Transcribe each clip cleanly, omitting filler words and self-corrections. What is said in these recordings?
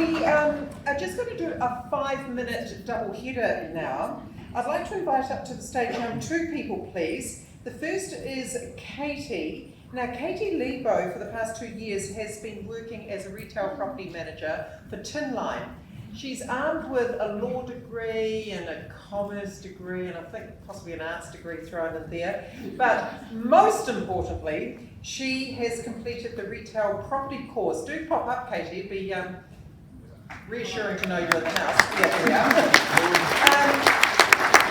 We are just going to do a 5-minute double header now. I'd like to invite up to the stage two people, please. The first is Katie. Now, Katie Libeau, for the past 2 years, has been working as a retail property manager for Tinline. She's armed with a law degree and a commerce degree, and I think possibly an arts degree thrown in there. But most importantly, she has completed the retail property course. Do pop up, Katie. It'd be reassuring to know you're in the house. Yeah, there we are.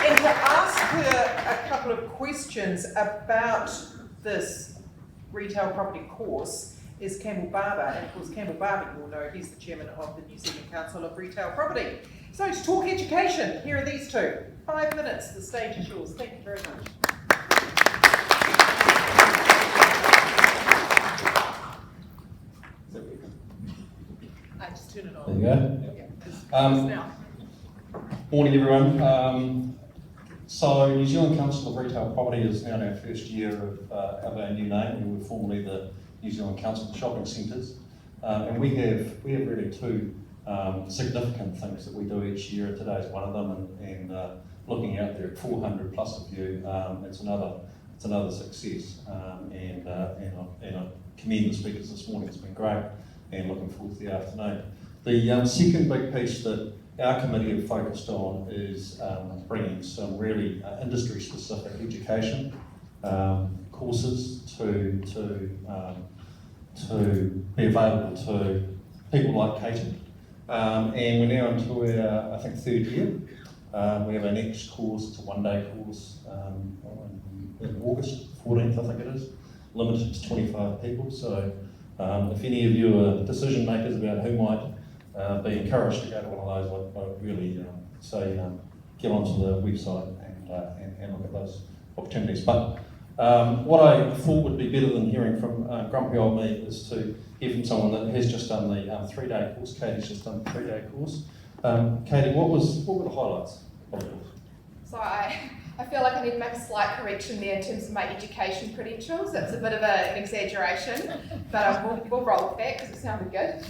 And to ask her a couple of questions about this retail property course is Campbell Barber, and of course Campbell Barber, you all know, he's the chairman of the New Zealand Council of Retail Property. So to talk education, here are these two. 5 minutes, the stage is yours. Thank you very much. I just turn it on. There you go. Now. Morning everyone. So New Zealand Council of Retail Property is now in our first year of our new name. We were formerly the New Zealand Council of Shopping Centres, and we have really two significant things that we do each year. Today's one of them, and looking out there at 400 plus of you, it's another success. And I commend the speakers this morning. It's been great, and looking forward to the afternoon. The second big piece that our committee have focused on is bringing some really industry-specific education courses to be available to people like Katie. And we're now into our, I think, 3rd year. We have our next course, it's a 1-day course in August 14th, I think it is, limited to 25 people. So if any of you are decision makers about who might be encouraged to go to one of those, I would really say get onto the website and look at those opportunities. But what I thought would be better than hearing from grumpy old me is to hear from someone that has just done the 3-day course. Katie's just done the 3-day course. Katie, what were the highlights of the course? So I feel like I need to make a slight correction there in terms of my education credentials. That's a bit of an exaggeration, but we'll roll with that because it sounded good.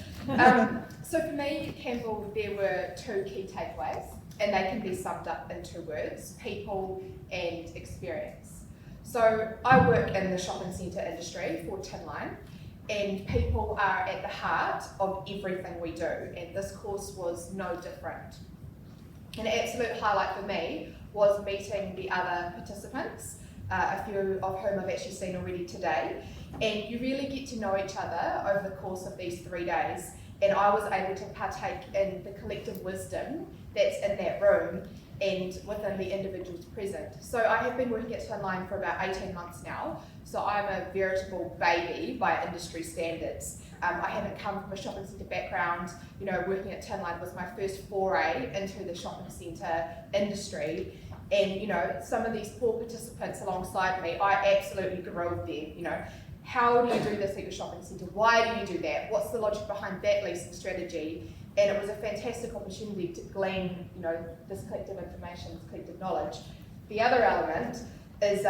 So for me, Campbell, there were 2 key takeaways, and they can be summed up in 2 words: people and experience. So I work in the shopping centre industry for Tinline, and people are at the heart of everything we do, and this course was no different. An absolute highlight for me was meeting the other participants, a few of whom I've actually seen already today, and you really get to know each other over the course of these 3 days, and I was able to partake in the collective wisdom that's in that room and within the individuals present. So I have been working at Tinline for about 18 months now, so I'm a veritable baby by industry standards. I haven't come from a shopping centre background. You know, working at Tinline was my first foray into the shopping centre industry. And, you know, some of these poor participants alongside me, I absolutely grilled them, you know. How do you do this at your shopping centre? Why do you do that? What's the logic behind that leasing strategy? And it was a fantastic opportunity to glean, you know, this collective information, this collective knowledge. The other element is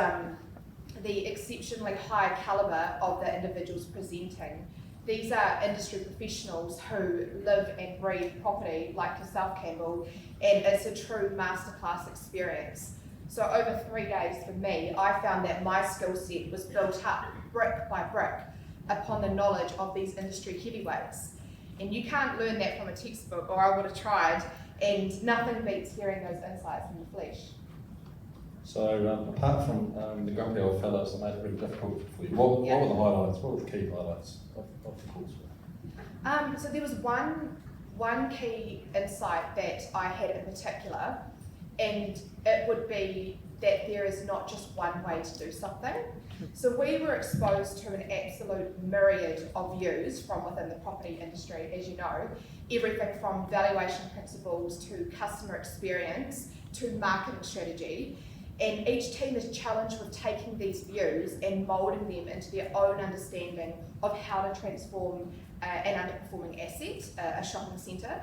the exceptionally high calibre of the individuals presenting. These are industry professionals who live and breathe property, like yourself, Campbell, and it's a true masterclass experience. So over 3 days for me, I found that my skill set was built up brick by brick upon the knowledge of these industry heavyweights. And you can't learn that from a textbook, or I would have tried, and nothing beats hearing those insights from the flesh. So apart from the grumpy old fellows that made it really difficult for you, what were the highlights? What were the key highlights of the course? So there was one key insight that I had in particular, and it would be that there is not just one way to do something. So we were exposed to an absolute myriad of views from within the property industry, as you know, everything from valuation principles to customer experience to marketing strategy. And each team is challenged with taking these views and moulding them into their own understanding of how to transform an underperforming asset, a shopping centre.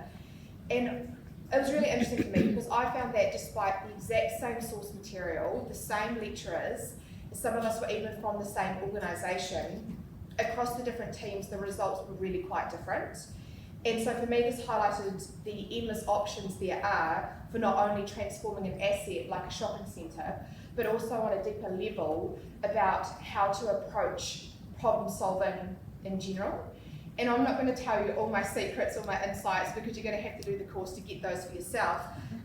And it was really interesting for me because I found that despite the exact same source material, the same lecturers, some of us were even from the same organisation, across the different teams the results were really quite different. And so for me, this highlighted the endless options there are for not only transforming an asset like a shopping centre, but also on a deeper level about how to approach problem solving in general. And I'm not going to tell you all my secrets or my insights because you're going to have to do the course to get those for yourself.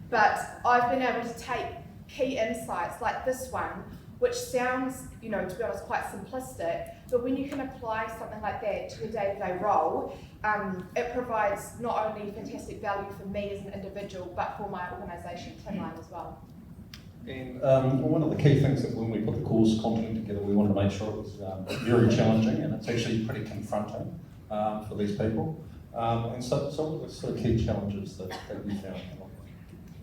But I've been able to take key insights like this one, which sounds, to be honest, quite simplistic, but when you can apply something like that to a day-to-day role, it provides not only fantastic value for me as an individual, but for my organisation, Tinline, as well. And one of the key things that when we put the course content together, we wanted to make sure it was very challenging, and it's actually pretty confronting for these people. And so what were the sort of key challenges that you found?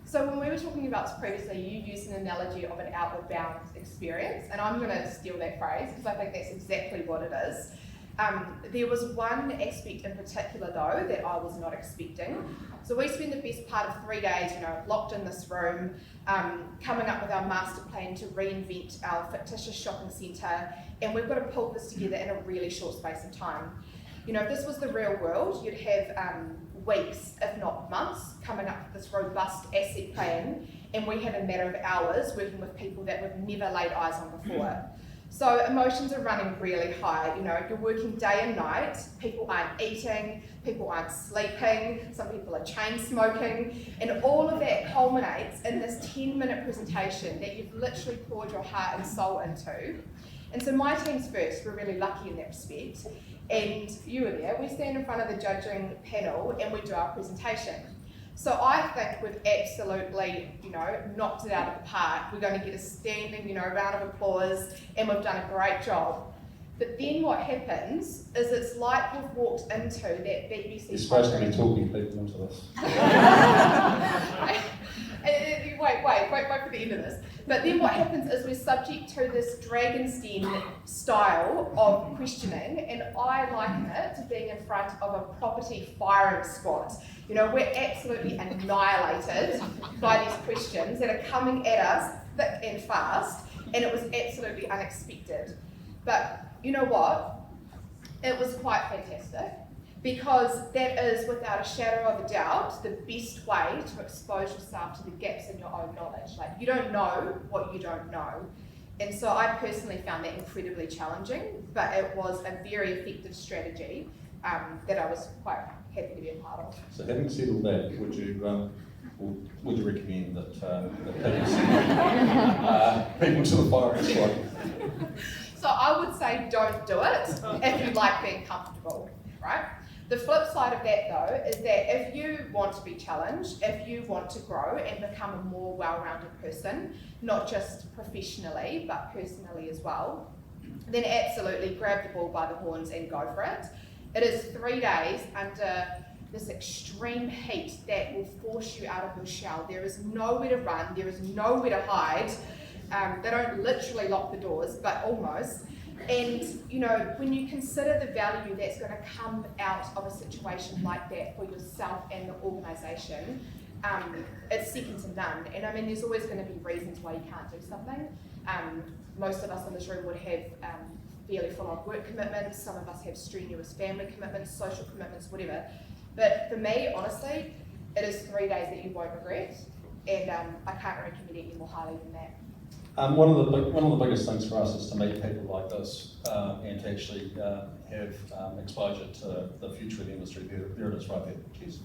So when we were talking about this previously, you used an analogy of an outward bound experience, and I'm going to steal that phrase because I think that's exactly what it is. There was one aspect in particular though that I was not expecting. So we spent the best part of 3 days, locked in this room, coming up with our master plan to reinvent our fictitious shopping centre, and we've got to pull this together in a really short space of time. If this was the real world, you'd have weeks, if not months, coming up with this robust asset plan, and we had a matter of hours working with people that we've never laid eyes on before. So emotions are running really high. You're working day and night, people aren't eating, people aren't sleeping, some people are chain smoking, and all of that culminates in this 10-minute presentation that you've literally poured your heart and soul into. And so my team's first, we're really lucky in that respect, and you were there. We stand in front of the judging panel and we do our presentation. So I think we've absolutely, knocked it out of the park. We're going to get a standing, round of applause, and we've done a great job. But then what happens is it's like we've walked into that BBC. You're supposed to be talking people into this. Wait for the end of this. But then what happens is we're subject to this dragon's den style of questioning, and I liken it to being in front of a property firing squad. We're absolutely annihilated by these questions that are coming at us thick and fast, and it was absolutely unexpected. But you know what? It was quite fantastic, because that is, without a shadow of a doubt, the best way to expose yourself to the gaps in your own knowledge. Like, you don't know what you don't know. And so I personally found that incredibly challenging, but it was a very effective strategy that I was quite happy to be a part of. So having said all that, would you recommend that people send people to the firing squad? So I would say don't do it if you like being comfortable, right? The flip side of that though is that if you want to be challenged, if you want to grow and become a more well-rounded person, not just professionally but personally as well, then absolutely grab the bull by the horns and go for it. It is 3 days under this extreme heat that will force you out of your shell. There is nowhere to run, there is nowhere to hide. They don't literally lock the doors, but almost. And when you consider the value that's going to come out of a situation like that for yourself and the organisation, it's second to none. And I mean, there's always going to be reasons why you can't do something. Most of us in this room would have fairly full-on work commitments. Some of us have strenuous family commitments, social commitments, whatever. But for me, honestly, it is 3 days that you won't regret, and I can't recommend it any more highly than that. One of the biggest things for us is to meet people like this and to actually have exposure to the future of the industry. There it is right there. Cheers.